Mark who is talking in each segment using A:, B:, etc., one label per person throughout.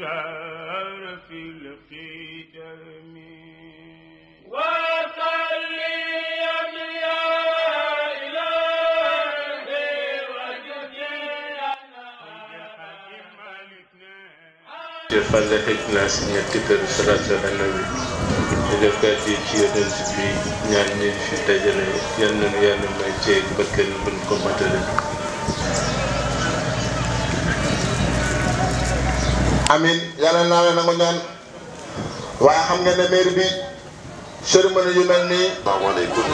A: شرف القدم
B: فلحقنا ñetti kër salaatu ala nabi ñu def ko di ci yonent bi ñaan ñi fi dajale yal nañu yàlla may ceeg bakkan buñ ko matale.
C: amin yàlla naa leen nangu ñaan waaye xam nga ne maire bi cérémonie yu mel nii.
D: Asalaamaaleykum.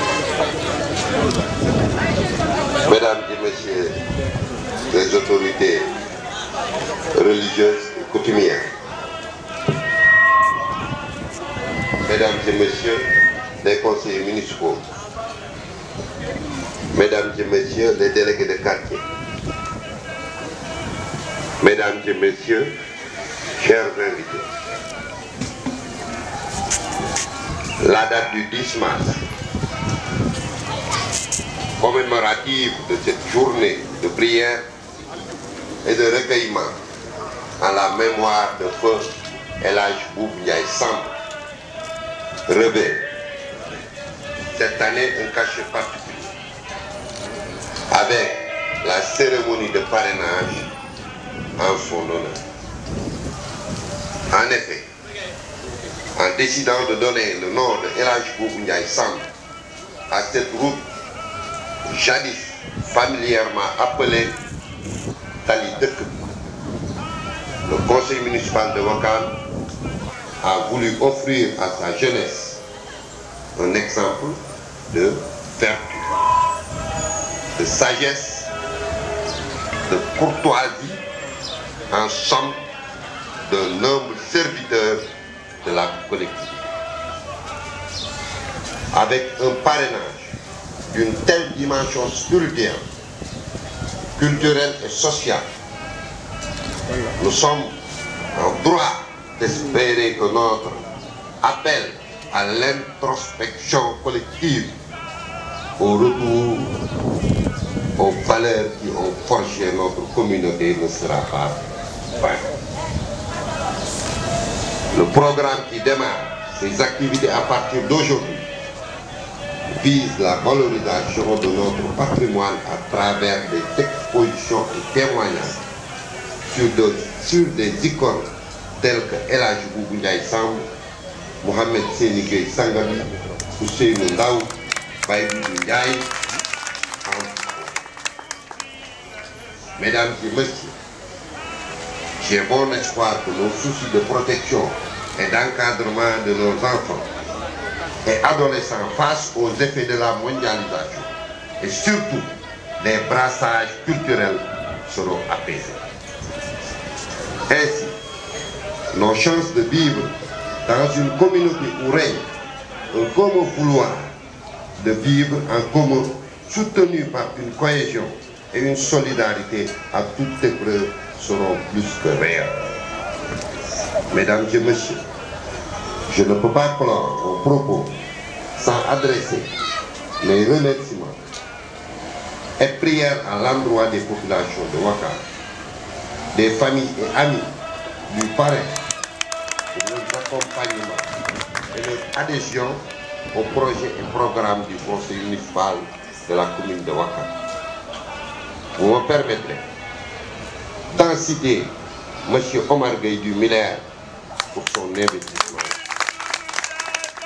D: Mesdames et messieurs les autorités religieuses et coutumières, mesdames et messieurs les conseillers municipaux, mesdames et messieurs les délégués de quartier, mesdames et messieurs, chers invités, la date du 10 mars, commémorative de cette journée de prière et de recueillement en la mémoire de feu El Hadj Boub Ndiaye Samb, revêt cette année un cachet particulier avec la cérémonie de parrainage en son honneur. En effet, en décidant de donner le nom de El Hadj Boub Ndiaye Samb à cette route jadis familièrement appelée Tali Dëkk, le conseil municipal de Ouakam a voulu offrir à sa jeunesse un exemple de vertu, de sagesse, de courtoisie, en somme d'un humble serviteur de la collectivité. Avec un parrainage d'une telle dimension spirituelle, culturelle et sociale, nous sommes en droit d'espérer que notre appel à l'introspection collective, au retour aux valeurs qui ont forgé notre communauté ne sera pas vain. Le programme qui démarre ses activités à partir d'aujourd'hui vise la valorisation de notre patrimoine à travers des expositions et témoignages sur des icônes telles que El Hadj Boub Ndiaye Samb, Mohamed Seyni Gueye Sangabi, Ousseynou Ndaw, Baye Doudou Ndiaye. Mesdames et messieurs, j'ai bon espoir que nos soucis de protection et d'encadrement de nos enfants et adolescents face aux effets de la mondialisation et surtout des brassages culturels seront apaisés. Ainsi, nos chances de vivre dans une communauté où règne un commun vouloir de vivre en commun, soutenu par une cohésion et une solidarité à toute épreuve seront plus que réelles. Mesdames et messieurs, je ne peux pas clore mon propos sans adresser mes remerciements et prières à l'endroit des populations de Ouakam, des familles et amis du parrain, de leur accompagnement et leur adhésion au projet et programme du conseil municipal de la commune de Ouakam. Vous me permettrez d'en citer M. Omar Gueye du Miller pour son investissement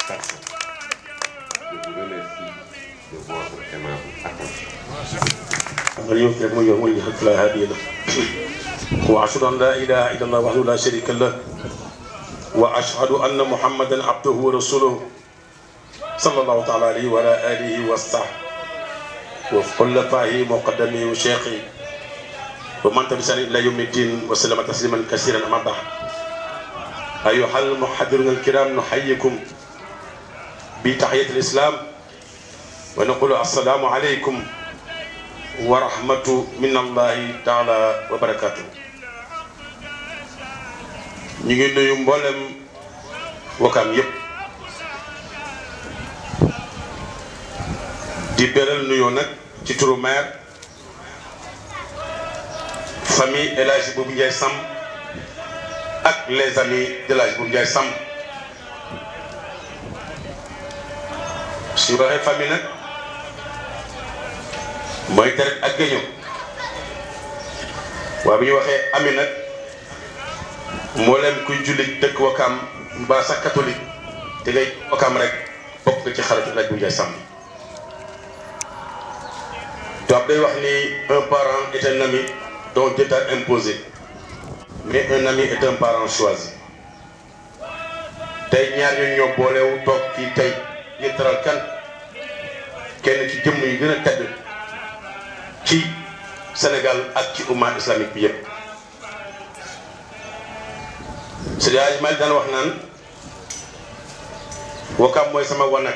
D: personnel. Je vous remercie de votre aimable attention.
E: وأشهد أن لا إله إلا الله وحده لا شريك له وأشهد أن محمدا عبده ورسوله صلى الله تعالى عليه وعلى آله وصحبه وخلفائه مقدمه وشيخه ومن تبعهم إلى يوم الدين وسلم تسليما كثيرا. أما بعد، أيها المحاضرون الكرام، نحييكم بتحية الإسلام ونقول السلام عليكم ورحمة من الله تعالى وبركاته. ñu ngi nuyu mboolem Ouakam yëpp di beral nuyoo nag ci turu maire famille El Hadj Boub Ndiaye Samb ak les amis de l'âge bu Ndiaye Samb su waxee famille nag mooy deret ak géño waaye bu ñu waxee ami nag moo leen kuy jullit dëkk Wakaam mbaa sax catholique te ngay Wakaam rek bokk nga ci xaritu El Hadj bu Ndiaye Samb tubaab day wax ni un parent est un ami dont Dieu t'a imposé mais un ami est un parent choisi tey ñaar ñooñu ñoo boolewu toog fii tey ngir teral kan kenn ci jëmm yi gën a tedd ci Sénégal ak ci umma islamique bi yëpp. Seydi Hadji Malick daan wax naan Wakaam mooy sama wanag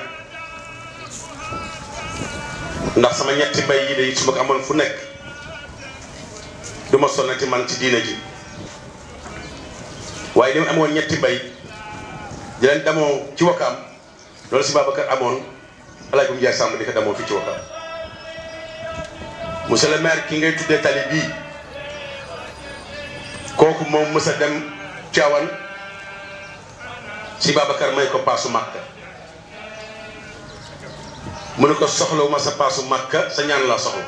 E: ndax sama ñetti mbay yi de su ma ko amoon fu nekk du ma sonnati man ci diina ji waaye li mu amoon ñetti mbay di leen demoo ci Wakaam loolu si Babacar amoon El Hadj Ndiaye Samb di ko demoo fii ci Wakaam. monsieur le maire ki ngay tuddee tali bii kooku moom mës a dem Tivaouane si Babacar may ko paasu Makka mu ne ko soxlawuma sa paasu Makka sa ñaan laa soxla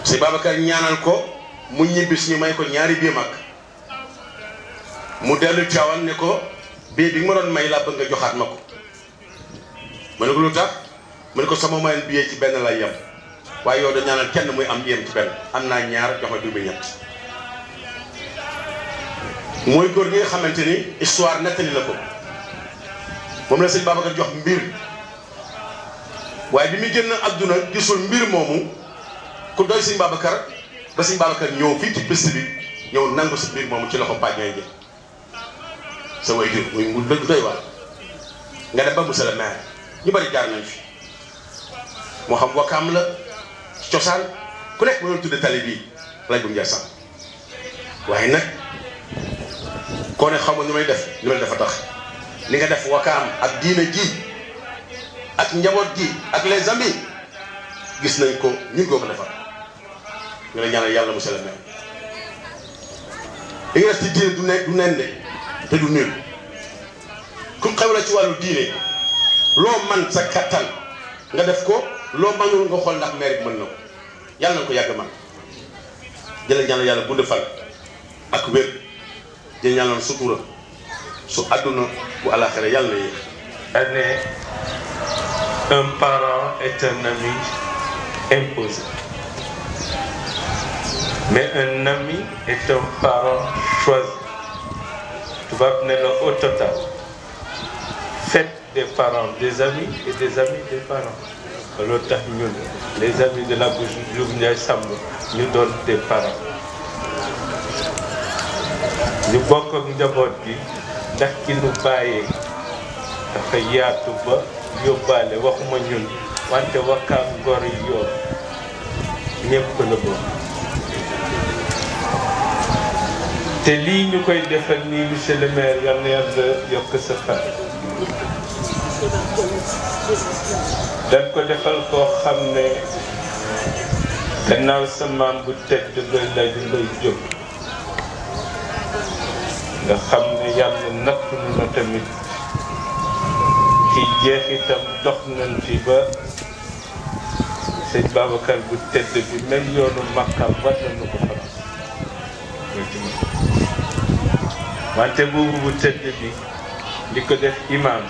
E: si Babacar ñaanal ko mu ñibbi si ñu may ko ñaari bii Makka mu dellu Tivaouane ne ko bii bi nga ma doon may laa bëgg nga joxaat ma ko mu ne ko lu tax mu ne ko sama mayen billet ci benn lay yem waaye yow da ñaanal kenn muy am yem ci benn am naa ñaar jox ma bi ñett mooy góor gi nga xamante ni histoire nettali la ko moom la sëñ Babacar jox mbir waaye bi muy génn adduna gisul mbir moomu ku doy sëñ Babacar ba sëñ Babacar ñëw fii ci piste bi ñëw nangu si mbir moomu ci loxo Paaj ngay jël sa way jur muy mu dëgg doy waar nga dem ba monsieur le maire ñu bari jaar nañ fi moo xam Wakaam la ci cosaan ku nekk mënoon tudde tali bii El Hadj Ndiaye Samb waaye nag koo ne xaw ma ni may def dafa tax ni nga def Wakaam ak diina ji ak njaboot ji ak les amis gis nañ ko ñun koo ko defar ñu la ñaanal yàlla monsieur le maire li nga def ci diine du nen de te du nul ku xew la ci wàllu diine loo man sa kattan nga def ko loo mënul nga xool ndax maire bi mën na ko yàlla na ko yàgg man jëlee ñaanal yàlla gudd fan ak wér jëlee ñaanal sutura su àdduna bu àllaaxira yàlla na yéex.
B: Année, un parent est un ami imposé. Mais un ami est un parent choisi. Tu vas venir au total. Faites des parents des amis et des amis des parents. Alors, les amis de la Bougou Ndiaye Samb nous donnent des parents. Nous avons njaboot bi ndax ki nu bàyyee dafa yaatu ba yóbbaale waxuma ñun wante Wakaam Ngor Yoff ñépp la bokk te lii ñu koy defal nii monsieur le maire yal na Yàlla yokk sa fan dañ ko defal koo xam ne gannaaw sa maam bu tedd ba lay Mbay Jóob nga xam ne yàlla natt na tamit ci jeexitam dox nañ fi ba sëñ Babacar bu tedd bi même yoonu Makka war nañu ko xam wante boobu bu tedd bi li ko def imam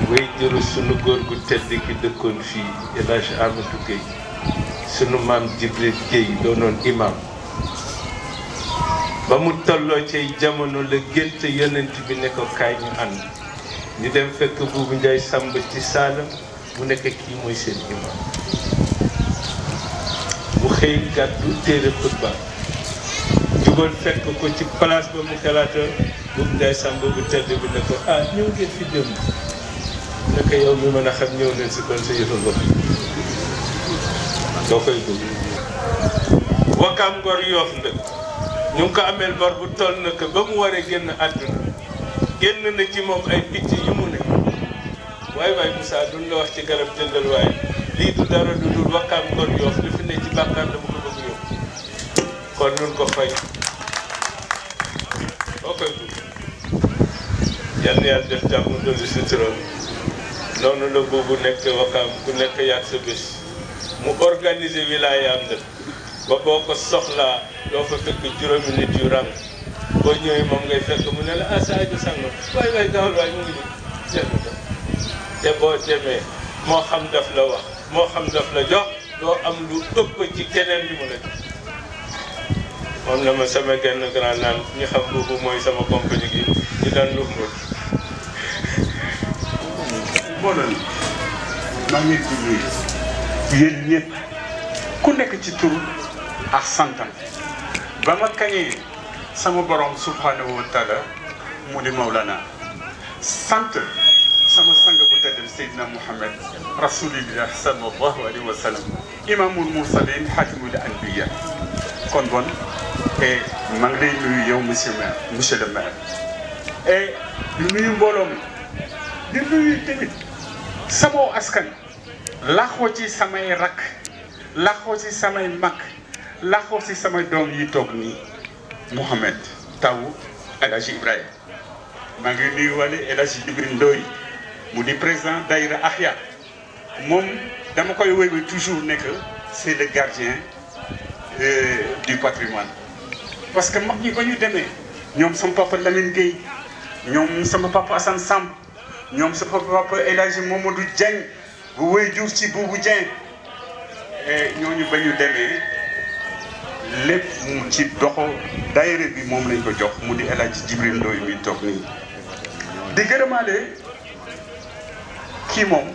B: way jëru sunu góor gu tedd ki dëkkoon fii El Hadj Amadou Gueye sunu maam Jibril Gueye doonoon imam ba mu tolloo ci jamono la gént yonent bi ne ko kaay ñu ànd ñu dem fekk Boubou Ndiaye Samb ci saalam mu nekk kii mooy seen imam mu xëy gàddu téere xutba jugoon fekk ko ci place ba mu xalaatoon Boubou Ndiaye Samb bu tedd bi ne ko ah ñëw ngeen fi dem ne ko yow mi mën a xam ñëw nañ si kon sa yëfa bopp doo koy dugg Wakaam Ngor Yoff nag ñu ngi ko ameel bor bu toll na ko ba mu waree génn àdduna génn na ci moom ay picc yu mu ne waaye waaye Moussa duñ la wax ci garab jëndal waaye lii du dara du dul Wakaam Ngor Yoff li fi ne ci bàkkaar la mu ko bëgg yóbbu kon nun ko fay moo koy dugg yal na yàlla def jàmm dolli sutura noonu la boobu nekk Wakaam ku nekk yàgg sa bés mu organiser wilayaam nag ba boo ko soxlaa doo fa fekk juróomi nit yu rang boo ñëwee moom ngay fekk mu ne la ah Sadio Sangam waay gaawal waay mu ngi nii seetlu ko te boo demee moo xam daf la wax moo xam daf la jox doo am lu ëpp ci keneen li mu la jox moom la ma sama genn grand naan ñi xam boobu mooy sama compagnie gi ñu daan lu mu
F: mbooloo mi maa ngi leen di nuyu yéen ñëpp ku nekk ci tur ak santam ba ma kañee sama borom subhanahu wa taala mu di Mawlana sant sama sang bu tedd Seydina Mouhamed rasulillah sallallahu alayhi wa sallam imamul mursalin hatimul anbiya kon bon et maa ngi lay nuyu yow monsieur le maire et di nuyu mbooloo mi di nuyu tamit sama askan laxoo ci samay rakk laxoo ci samay mag laxoo ci samay doom yi toog nii Mouhamed tawu El Hadji Ibrahima maa ngi nuyu wale El Hadji Jibril Ndoye mu di président Daïra Ahya moom dama koy woy toujours nekk c'est le gardien du patrimoine parce que mag ñi ba ñu demee ñoom sama papa Lamine Gueye ñoom sama papa Assane Samb ñoom sama papa El Hadji Mamadou Dieng bu wéy jur ci Boubou Dieng ñooñu ba ñu demee lépp mu ci doxo daayira bi moom lañ ko jox mu di El Hadji Jibril Ndoye mi toog nii di gërëmaale kii moom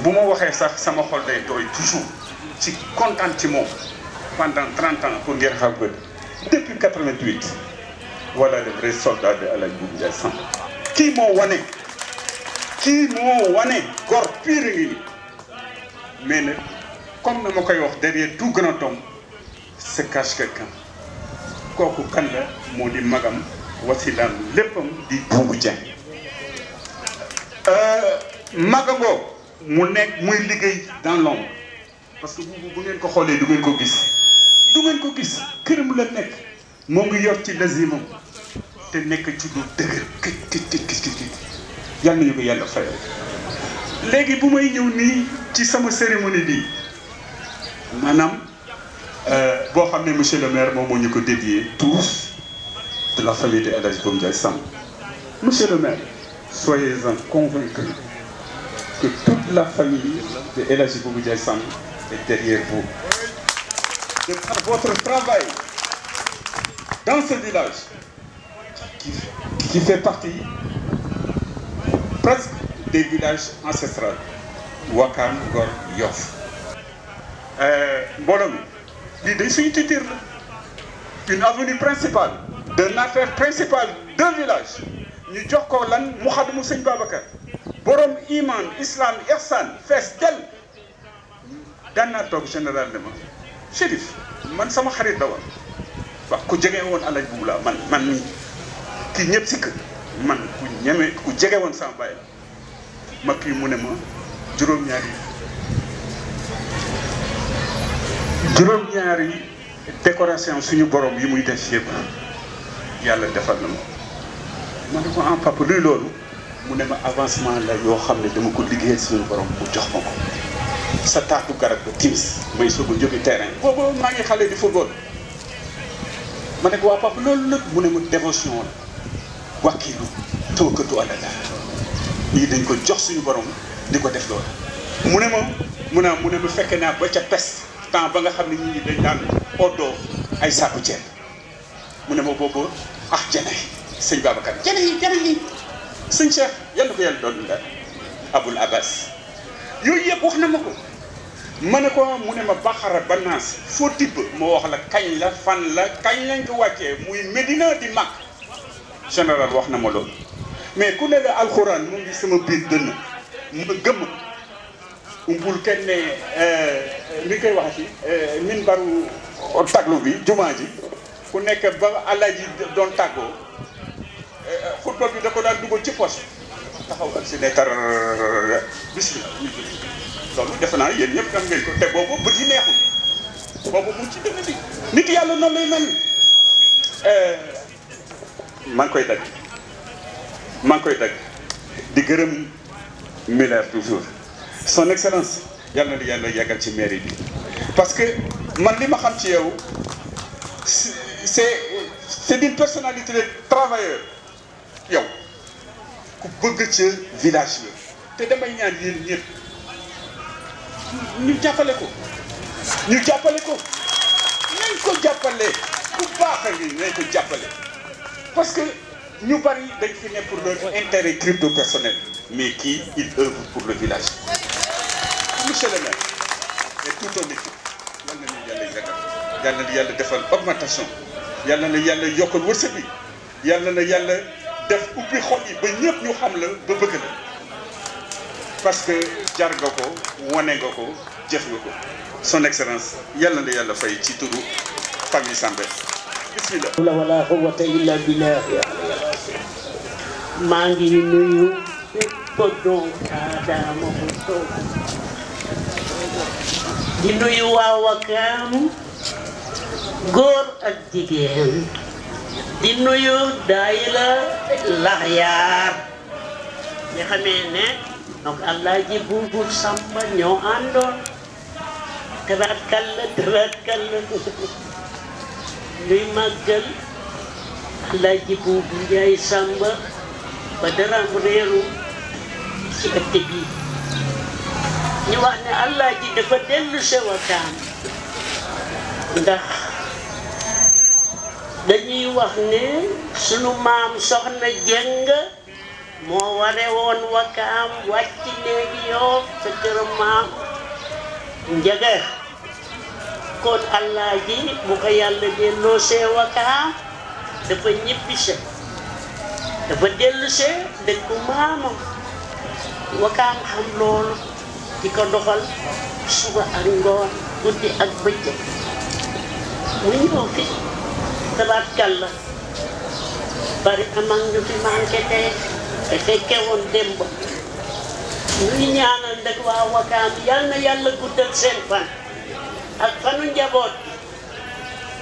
F: bu ma waxee sax sama xol day tooy toujours ci kontaan ci moom pendant 30 ans pour ngeen xam bët depuis 88 voilà le vrai soldat de El Hadji Boubou Ndiaye Samb kii moo wane góor pire ngi ni mais nag comme na ma koy wax derrière tout grand homme se cache quelqu'un kooku kan la moo di magam wasilaam léppam di Boubou Dieng magangoo mu nekk muy liggéey dans l'ombre parce que bu ngeen ko xoolee du ngeen ko gis këram la nekk moo ngi yor ci lazimam te nekk ci lu dëgër kit yal nañu ko yàlla fayal léegi bu may ñëw nii ci sama cérémonie bi maanaam boo xam ne monsieur le maire moom moo ñu ko dédié tous de la famille de El Hadji Boubou Ndiaye Samb monsieur le maire soyez-en convaincu que toute la famille de El Hadji Boubou Ndiaye Samb est derrière vous. De par votre travail dans ce village qui fait partie presque des villages ancestraux Wakam Ngor Yoff mbooloo mi lii day suñu titre la une avenue principale d'un affaire principale d'un village ñu jox ko lan mu xadamu sëñ Babacar borom iman islam ihsan fees del daan naa toog général ne ma Chérif man sama xarit la woon wax ku jege woon El Hadji Boubou la man nii kii ñëpp si kër man ku jege woon sama baay ma kii mu ne ma juróom-ñaari décoration suñu borom yi muy def yëpp yàlla defal na ma ne ko en papa luy loolu mu ne ma avancement la yoo xam ne dama ko liggéeyal suñu borom mu jox ma ko sa taatu garab ba timis may soog a jóge terrain boobu maa ngi xale di football ma ne ko waa papa loolu nag mu ne ma dévotion la wàkkiilu tawakkatu ala Allah lii dañ ko jox suñu borom di ko def loolu mu ne ma fekke naa ba ca pes temps ba nga xam ne ñi dañ daan oddoo ay saaku ceeb mu ne ma boobu jane sëñ Babacar jane yi sëñ Cheikh yal na ko yàlla doon daal Aboul Abbas yooyu yëpp wax na ma ko ma ne ko mu ne ma Baxara ba Naas foo tibb moo wax la kañ la fan la kañ lañ ko wàccee muy Medina di mag général wax na ma loolu mais ku ne la alxuraan mu ngi sama biir dënn ma gëmm umpul kenn ne li koy wax ci min baru taglu bi jumaa ji ku nekk ba Alaaji doon tàggoo football bi da ko daan dugal ci poche taxaw ak si ne tar bismillah loolu defe naa yéen ñëpp xam ngeen ko te boobu bët yi neexul boobu mu ci dëgg bi nit yàlla noonu lay mel maa ngi koy dagg di gërëm Miller toujours son excellence yàlla na yàlla yàggal ci mairie bi parce que man li ma xam ci yow c'est d'une personnalité de travailleur yow ku bëgg ci village bi te damay ñaan yéen ñëpp ñu jàppale ko nañ ko jàppale ku baax a ngi nañ ko jàppale parce que ñu bari dañ fi ne pour leur intérêt crypto personnel mais kii il œuvre pour le village monsieur le maire et tout un équipe yal na yàlla defal augmentation yal na yàlla yokkal wërsëg bi yal na yàlla def ubbi xol yi ba ñëpp ñu xam la ba bëgg la parce que jar nga ko wane nga ko jëf nga ko son excellence yal na yàlla fay ci turu famille Sambé bismillah
G: wala quwwata illa billah maa ngi nuyu bépp doomu aadama bu toog di nuyu waa Wakaam góor ak jigéen di nuyu daayira Laxyaar nga xamee ne donc Alaaji Buubu Samba ñoo àndoon tabaarkalla luy màggal Alaaji Buubu Njaay Samba ba dara mu réeru ci ëtt bi ñu wax ne Alaaji dafa dellu si Wakaam ndax dañuy wax ne sunu maam Soxna Jeng moo ware woon Wakaam wàcc néegi yoo sa kër maam Njaga kon Alaaji bu ko yàlla delloo see Wakaam dafa ñibbise dafa dellu see dëkku maamam Wakaam xam loolu di ko doxal suba ak ngoon guddi ak bëccëg mu ñëw fi tabaarkalla bari amang ñu fi manqué tey te fekke woon démb ñu ñaanal ndek waa Wakaam yal na yàlla guddal seen fan ak fanu njaboot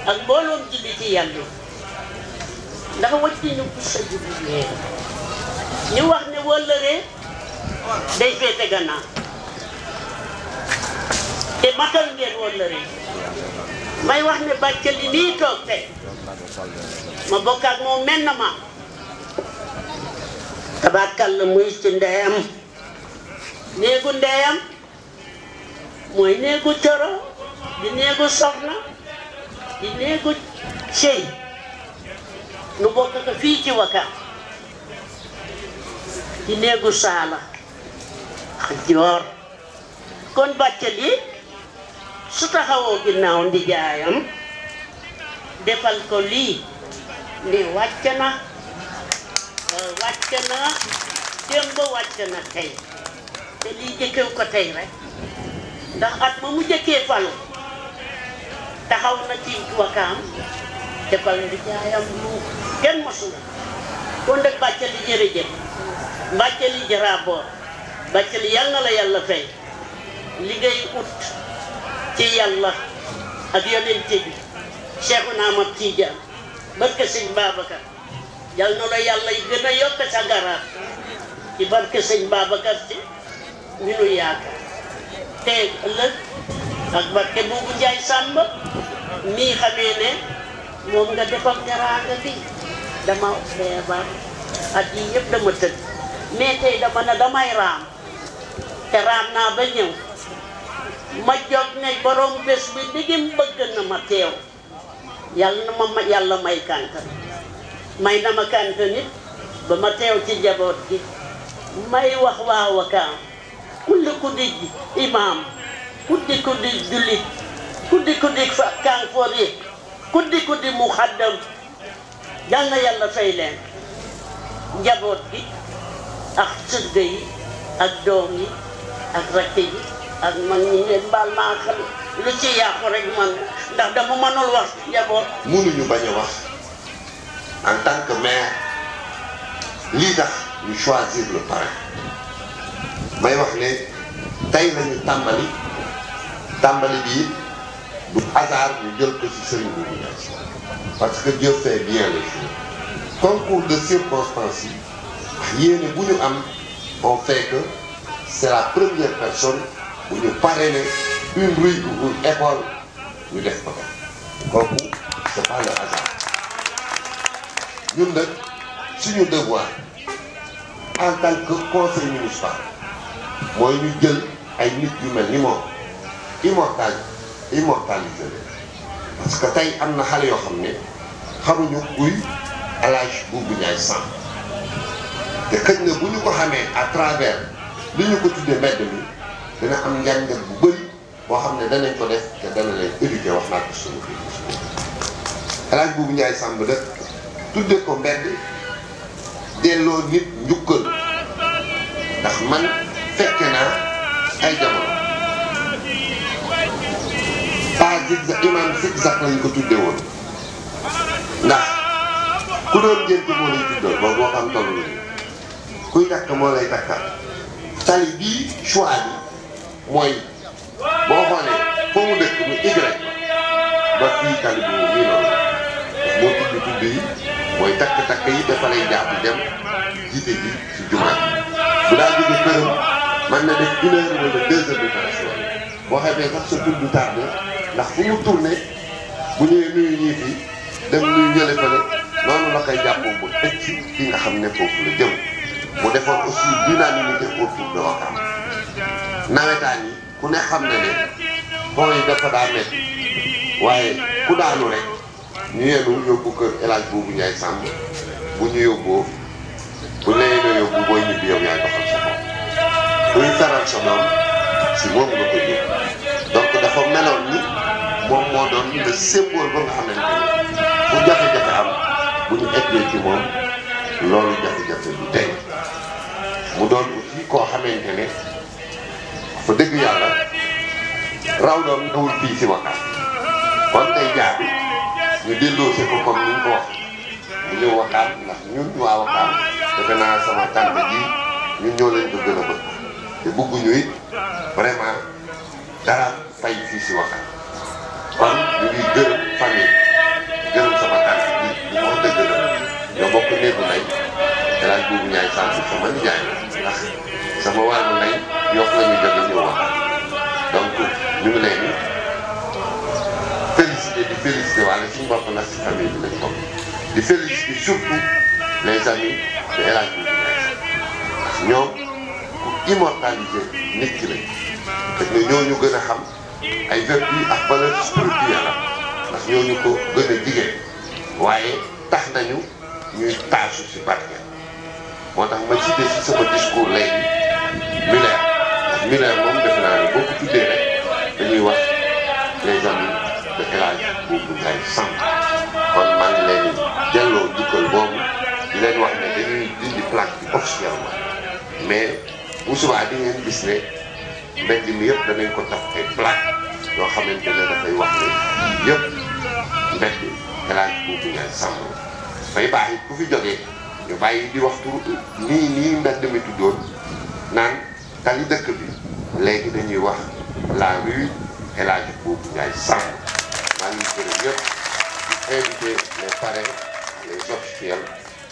G: ak mbooloom julli ci yàlla ndax wàcci ñu bu sa jubu yee ñu wax ne wëllëre day féete gannaaw te matal ngeen wëllëre may wax ne Bathily nii toog tey ma bokk ak moom mel na ma tabaarkalla muy ci ndeyam néegu ndeyam mooy néegu coro di néegu soxna di néegu sëy nu bokk ko fii ci Wakaam di néegu saala joor kon Bathily su taxawoo ginnaaw ndijaayam defal ko lii ni wàcc na démb wàcc na tey te lii jëkkew ko tey rek ndax at ma mu jëkkee falu taxaw na ci Wakaam defal ndijaayam lu kenn mosul kon nag Bathily jërëjëf Bathily jaraboor Bathily yal na la yàlla fay li ngay ut ci yàlla ak yonent bi Cheikhouna Ahmad Tidiane barke sëñ Babacar yal na la yàlla gën a yokk sa garaat ci barke sëñ Babacar ci mi nu yaakaar tey ëllëg ak barke Buubu Njaay Samba mii xamee ne moom nga defam teraanga bi dama feebar at yi yëpp dama tëdd mais tey dama ne damay raam te raam naa ba ñëw ma jot ne borom bés bi digim bëgg na ma teew yàlla may kàntan may na ma kàntan nit ba ma teew ci njaboot gi may wax waa Wakaam kulli ku di imaam kuddi jullit kuddi kanfoor yi kuddi muxaddam yal na yàlla fay leen njaboot gi ak sëgga yi ak doom yi ak rakk yi ak man ñi leen baal maa xam lu ci yàqu rek man ndax dama mënul wax njaboot.
D: mënuñu bañ a wax en tant que maire lii tax ñu choisir le parrain may wax ne tey lañu tàmbali bii du hasard ñu jël ko ci Serigne Boubou Ndiaye parce que Dieu fait bien les choses concours de circonstances yéene bu ñu am on fait que c'est la première personne bu ñu parrainer une rue ou une école ñu def ko kooku c'est pas le hasard ñun nag suñu devoir en tant que conseil municipal mooy ñu jël ay nit yu mel ni moom immortaliser leen parce que tey am na xale yoo xam ne xamuñu kuy El Hadj Boubou Ndiaye Samb te xëj na bu ñu ko xamee à travers li ñu ko tuddee mbedd mi dina am njàngat bu bëri boo xam ne danañ ko def te dana leen éduquer wax naa ko suñu kii El Hadj Boubou Ndiaye Samb nag tuddee ko mbedd delloo nit njukkal ndax man fekke naa ay jamono pas zigzag imam zigzag lañ ko tuddee woon ndax ku doon gént moo lay tuddal boobu moo xam tollu lañu kuy takk moo lay takkal tali bii choix bi mooy boo xoolee foo mu dëkk mu Y ba fii tali bi nii noonu moo tudd yi mooy takk-takk yi dafa lay jàpp dem jiite ji ci jumaa bu daa jóge këram man na def 1 heure wala 2 heures de temps boo xamee sax sa tudd tardé ndax fu mu tourné bu ñëwee nuyu ñii fii dem nuyu ñële fële noonu la koy jàppoo bu ëcc fi nga xam ne foofu la jëm mu defoon aussi dynamité autour de Ouakam nawetaan yi ku ne xam na ne foo yi dafa daa metti waaye ku daanu rek ñu yenu yóbbu kër El Hadj Boubou Ndiaye Samb bu ñu yóbboo bu leen a yóbbu booy ñibbi yow yaay doxal sa bopp buy feral sa doom si moom nga ko yóbbu donc dafa meloon ni moom moo doon le symbole ba nga xamante ni bu jafe-jafe am bu ñu eggee ci moom loolu jafe-jafe du tey mu doon aussi koo xamante ne fa dëgg yàlla raw doom ñëwul fii si Ouakam kon tey jaar ñu delloo si ko comme ni ñu ko wax ñu ñëw Ouakam ndax ñun waa Ouakam defe naa sama tànn ji ñun ñoo leen ko gën a bëgg te bëgguñu it vraiment dara fay fii si Ouakam kon ñu ngi gërëm famille gërëm sama tànn ji ñu wax dëgg la ñoo bokk néegu ndey El Hadj Boubou Ndiaye Samb sama nijaay ndax sama wàllu ndey Yoff la ñu jóge ñëw Ouakam donc ñu ngi leen di féliciter wala suñu bopp nag si famille bi lañ bokk di féliciter surtout les amis de El Hadj Boubou Ndiaye Samb ñoom ku immortaliser nit ki lañ parce que ñooñu gën a xam ay vertus ak valeurs spirituelles la ndax ñooñu ko gën a jigéen waaye tax nañu ñuy taasu si barke moo tax ma cité si sama discours léegi Muller ndax Muller moom defe naa ne boo ko tuddee rek dañuy wax les amis de El Hadj Boubou Ndiaye Samb kon maa ngi leen di delloo jukkal boobu di leen wax ne dañuy dindi plaque bi officiellement mais bu subaa di ngeen gis ne mbedd mi yëpp danañ ko taf ay plaque yoo xamante ne dafay wax ne yëpp mbedd El Hadj Boubou Ndiaye Samb fay baax it ku fi jógee ñu bàyyi di wax tur nii mbedd mi tuddoon naan tali dëkk bi léegi dañuy wax la rue El Hadj Boubou Ndiaye Samb maa ngi gërëm yëpp di invité les parrains les officiels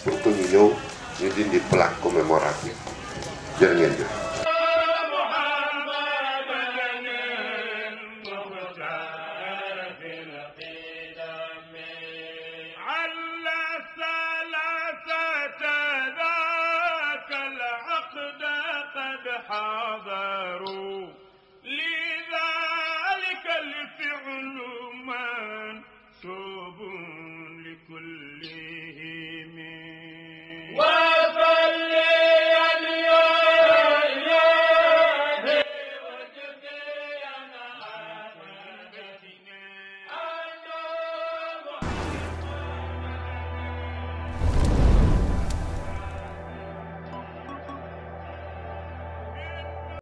D: pour que ñu ñëw ñu dindi plaque commémorative jërë ngeen jëf.
A: حاضر